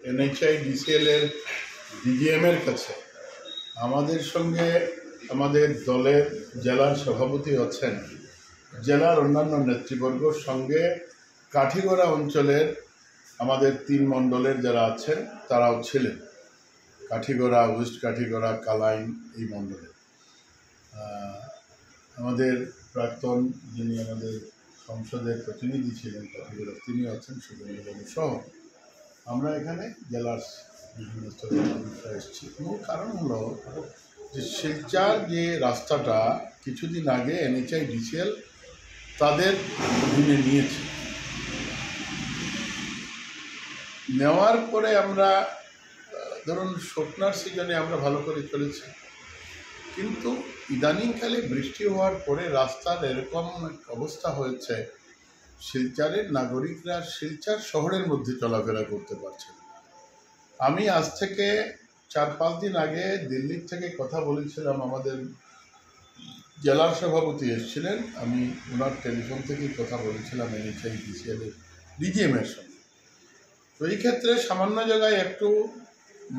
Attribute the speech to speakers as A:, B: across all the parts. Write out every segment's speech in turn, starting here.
A: NHI DCL এর DGM এর কাছে আমাদের সঙ্গে আমাদের দলের জেলার সভাপতি আছেন, জেলার অন্যান্য নেতৃবর্গর সঙ্গে কাঠিগড়া অঞ্চলের আমাদের 3 মণ্ডলের যারা আছেন তারাও ছিলেন। কাঠিগড়া, ওয়েস্ট কাঠিগড়া, কালাইন এই মণ্ডলে আমাদের প্রাক্তন যিনি আমাদের সংসদের প্রতিনিধি ছিলেন কাঠিগড়া, তিনি আছেন সুরেন্দ্রবাবু সহ। আমরা এখানে জেলার বিভিন্ন স্তরের মানুষরা এসেছি। মূল কারণ হলো যে শিলচর যে রাস্তাটা কিছুদিন আগে এনএইচআই ডিসিএল তাদের অধীনে নিয়েছে। নেওয়ার পরে আমরা ধরুন শুকনার সিজনে আমরা ভালো করে চলেছি, কিন্তু ইদানিংকালে বৃষ্টি হওয়ার পরে রাস্তার এরকম অবস্থা হয়েছে শিলচরের নাগরিকরা শিলচর শহরের মধ্যে চলাফেরা করতে পারছে না। আমি আজ থেকে 4-5 দিন আগে দিল্লির থেকে কথা বলেছিলাম, আমাদের জেলার সভাপতি এসেছিলেন, আমি ওনার টেলিফোন থেকেই কথা বলেছিলাম এনএইচআই ডিসিএল এর ডিজিএম এর সঙ্গে। তো এই ক্ষেত্রে সামান্য জায়গায় একটু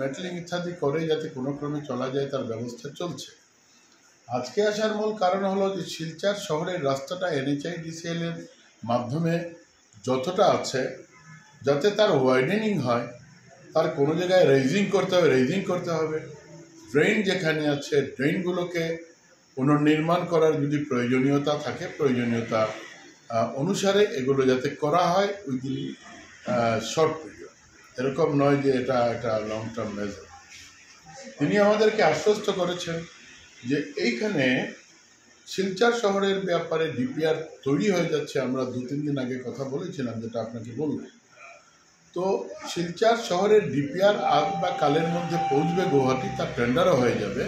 A: মেটলিং ইত্যাদি করে যাতে কোনো ক্রমে চলা যায় তার ব্যবস্থা চলছে। আজকে আসার মূল কারণ হলো যে শিলচর শহরের রাস্তাটা এনএইচআই ডিসিএল এর মাধ্যমে যতটা আছে যাতে তার ওয়াইডেনিং হয়, তার কোনো জায়গায় রেজিং করতে হবে। ড্রেন যেখানে আছে ড্রেনগুলোকে পুনর্নির্মাণ করার যদি প্রয়োজনীয়তা থাকে, প্রয়োজনীয়তা অনুসারে এগুলো যাতে করা হয় উইদিন শর্ট পিরিয়ড, এরকম নয় যে এটা একটা লং টার্ম মেজার। তিনি আমাদেরকে আশ্বস্ত করেছেন যে এইখানে শিলচর শহরের ব্যাপারে ডিপিআর তৈরি হয়ে যাচ্ছে। আমরা 2-3 দিন আগে কথা বলেছিলাম, যেটা আপনাকে বললাম। তো শিলচর শহরের ডিপিআর আজ বা কালের মধ্যে পৌঁছবে গুয়াহাটি, তার টেন্ডারও হয়ে যাবে।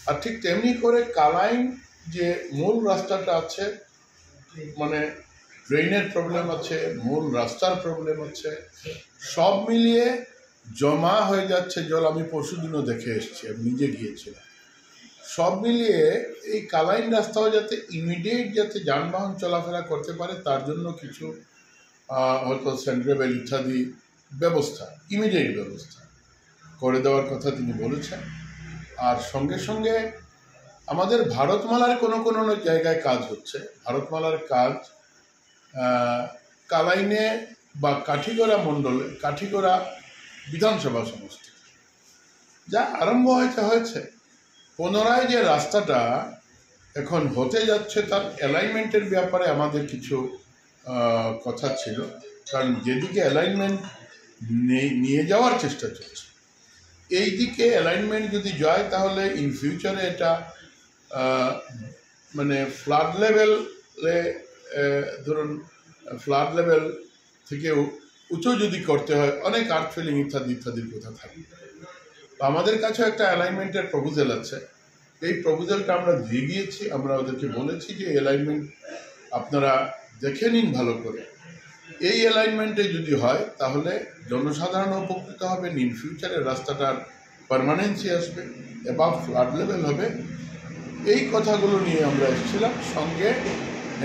A: আর ঠিক তেমনি করে কালাইন যে মূল রাস্তাটা আছে, মানে ড্রেনের প্রবলেম আছে, মূল রাস্তার প্রবলেম আছে, সব মিলিয়ে জমা হয়ে যাচ্ছে জল। আমি পরশুদিনও দেখে এসেছি, আমি নিজে গিয়েছিলাম। সব মিলিয়ে এই কালাইন রাস্তাও যাতে ইমিডিয়েট যাতে যানবাহন চলাফেরা করতে পারে তার জন্য কিছু হয়তো সেন্ট্রেবেল ইত্যাদি ব্যবস্থা, ইমিডিয়েট ব্যবস্থা করে দেওয়ার কথা তিনি বলেছেন। আর সঙ্গে সঙ্গে আমাদের ভারতমালার কোনো জায়গায় কাজ হচ্ছে। ভারতমালার কাজ কালাইনে বা কাঠিগড়া মণ্ডলে, কাঠিগড়া বিধানসভা সমষ্টি যা আরম্ভ হয়েছে। পুনরায় যে রাস্তাটা এখন হতে যাচ্ছে তার অ্যালাইনমেন্টের ব্যাপারে আমাদের কিছু কথা ছিল, কারণ যেদিকে অ্যালাইনমেন্ট নিয়ে যাওয়ার চেষ্টা চলছে, এই দিকে অ্যালাইনমেন্ট যদি যায় তাহলে ইন ফিউচারে এটা মানে ফ্লাড লেভেলে, ধরুন ফ্লাড লেভেল থেকে উঁচু যদি করতে হয়, অনেক আর্থ ফিলিং ইত্যাদির কথা থাকে। তো আমাদের কাছে একটা অ্যালাইনমেন্টের প্রপোজাল আছে। এই প্রপোজালটা আমরা দিয়ে গিয়েছি। আমরা ওদেরকে বলেছি যে অ্যালাইনমেন্ট আপনারা দেখে নিন ভালো করে। এই অ্যালাইনমেন্টে যদি হয় তাহলে জনসাধারণ উপকৃত হবে, ইন ফিউচারে রাস্তাটার পারমানেন্সি আসবে, এবাভ ফ্লাড লেভেল হবে। এই কথাগুলো নিয়ে আমরা এসেছিলাম। সঙ্গে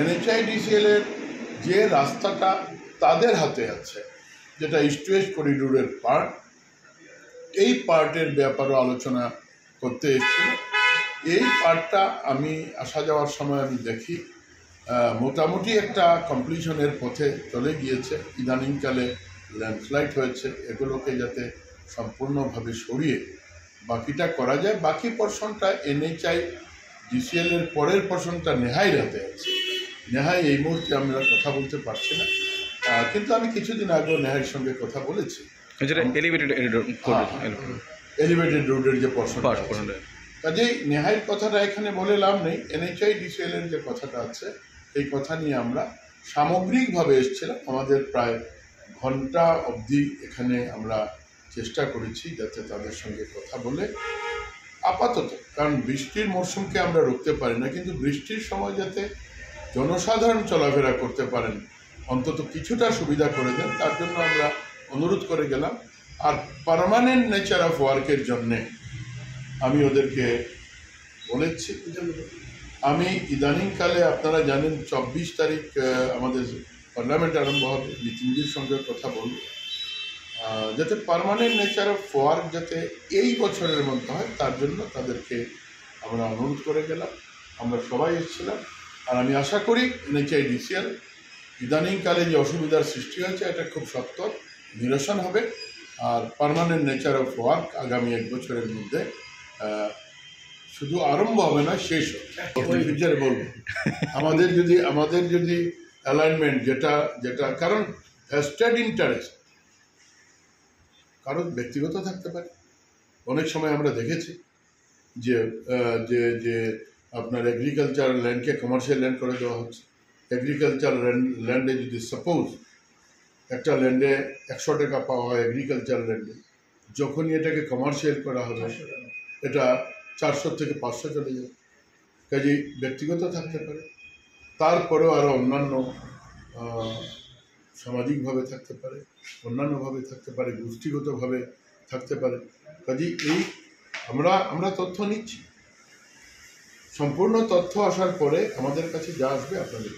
A: এনএইচআই ডিসিএল এর যে রাস্তাটা তাদের হাতে আছে, যেটা ইস্ট ওয়েস্ট করিডোরের পার্ট, এই পার্টের ব্যাপারেও আলোচনা করতে এসেছিল। এই পার্টটা আমি আসা যাওয়ার সময় আমি দেখি মোটামুটি একটা কমপ্লিশনের পথে চলে গিয়েছে। ইদানিংকালে ল্যান্ডস্লাইড হয়েছে, এগুলোকে যাতে সম্পূর্ণভাবে সরিয়ে বাকিটা করা যায়। বাকি পোর্শনটা এনএইচআই ডিসিএল এর পরের পোর্শনটা নেহাইর হাতে আছে। নেহাই এই মুহূর্তে আমরা কথা বলতে পারছি না, কিন্তু আমি কিছুদিন আগেও নেহাইয়ের সঙ্গে কথা বলেছি। এলিভেটেড রোডের যে পোর্শনটা, কাজেই নেহাইয়ের কথাটা এখানে বলে লাভ নেই। এনএইচআই ডিসিএল এর যে কথাটা আছে, এই কথা নিয়ে আমরা সামগ্রিকভাবে এসেছিলাম। আমাদের প্রায় ঘন্টা অবধি এখানে আমরা চেষ্টা করেছি যাতে তাদের সঙ্গে কথা বলে আপাতত, কারণ বৃষ্টির মরশুমকে আমরা রুখতে পারি না, কিন্তু বৃষ্টির সময় যাতে জনসাধারণ চলাফেরা করতে পারেন, অন্তত কিছুটা সুবিধা করে দেন, তার জন্য আমরা অনুরোধ করে গেলাম। আর পার্মানেন্ট নেচার অফ ওয়ার্কের জন্যে আমি ওদেরকে বলেছি। আমি ইদানিংকালে আপনারা জানেন 24 তারিখ আমাদের পার্লামেন্ট আরম্ভ হবে, নীতিনজির সঙ্গে কথা বলব। যাতে পার্মানেন্ট নেচার অফ ওয়ার্ক যাতে এই বছরের মধ্যে হয় তার জন্য তাদেরকে আমরা অনুরোধ করে গেলাম। আমরা সবাই এসেছিলাম। আর আমি আশা করি NHIDCL ইদানিংকালে যে অসুবিধার সৃষ্টি হয়েছে এটা খুব সত্ত্বর নিরসন হবে। আর পার্মানেন্ট নেচার অফ ওয়ার্ক আগামী 1 বছরের মধ্যে শুধু আরম্ভ হবে না, শেষ হবে। ফিউচারে বলবো আমাদের যদি অ্যালাইনমেন্ট যেটা কারণ স্টেট ইন্টারেস্ট কারণ ব্যক্তিগত থাকতে পারে। অনেক সময় আমরা দেখেছি যে যে যে আপনার এগ্রিকালচারাল ল্যান্ডকে কমার্শিয়াল ল্যান্ড করে দেওয়া হচ্ছে। এগ্রিকালচারাল ল্যান্ডে যদি সাপোজ একটা ল্যান্ডে 100 টাকা পাওয়া হয় এগ্রিকালচারাল ল্যান্ডে, যখনই এটাকে কমার্শিয়াল করা হবে এটা 400 থেকে 500 চলে যাবে। কাজেই ব্যক্তিগত থাকতে পারে, তারপরেও আরও অন্যান্য সামাজিকভাবে থাকতে পারে, অন্যান্যভাবে থাকতে পারে, গোষ্ঠীগতভাবে থাকতে পারে। কাজেই এই আমরা তথ্য নিচ্ছি। সম্পূর্ণ তথ্য আসার পরে আমাদের কাছে যা আসবে আপনাদের